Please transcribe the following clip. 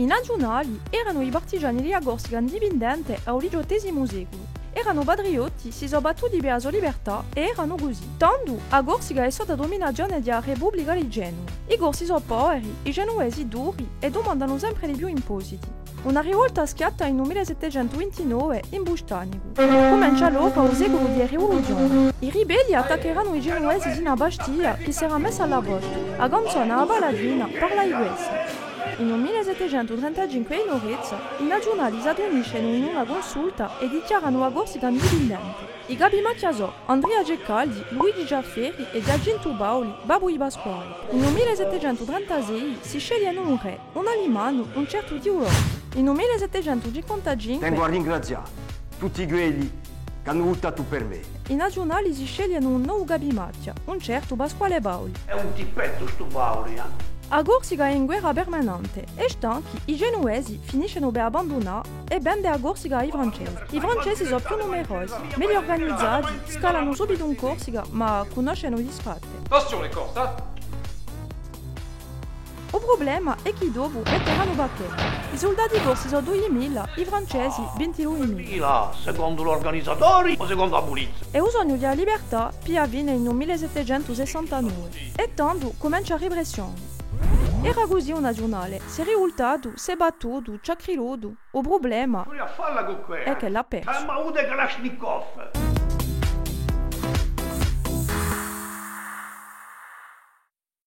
I nazionali erano i partigiani di Corsica indipendente al XVIII secolo. Erano patriotti, si sono battuti per la sua libertà e erano così. Tanto a Corsica è sotto dominazione della Repubblica di Genova. I corsi sono poveri, i genovesi duri e domandano sempre di più impositi. Una rivolta scatta nel 1729 in Bustanico. Comincia allora un secolo di rivoluzione. I ribelli attaccheranno i genovesi in una Bastiglia che si era messa alla porta. La canzone a Paladina parla di questo. In 1735 in Orezza, i nazionali si uniscono in una consulta e dichiarano la Corsica indipendente. I capi macchia sono Andrea Geccaldi, Luigi Giafferi e Giacinto Bauli, babbo di Pasquale. In 1736 si scegliono un re, un alimano, un certo Dio. In 1755 tengo a ringraziare tutti quelli che hanno votato per me. i nazionali si scegliono un nuovo capi macchia, un certo Pasquale Bauli. È un tippetto sto Bauli, A Corsica è in guerra permanente e stanchi, i genovesi finiscono per abbandonare e vende a Corsica ai francesi. I francesi sono più numerosi, meglio organizzati, scalano subito in Corsica ma conoscono di sfatte. Attenzione Costa! Il problema è che dopo metteranno bacchetto. I soldati corsi sono 2.000, i francesi 22.000. Secondo gli organizzatori o secondo la polizia? E il sogno della libertà poi avviene nel 1769 e tanto comincia la repressione. Era così un nazionale, si è rivoltato, si è battuto, ci ha creduto. Il problema Non a farla con quello. è che l'ha perso. Ma ude Kalashnikov.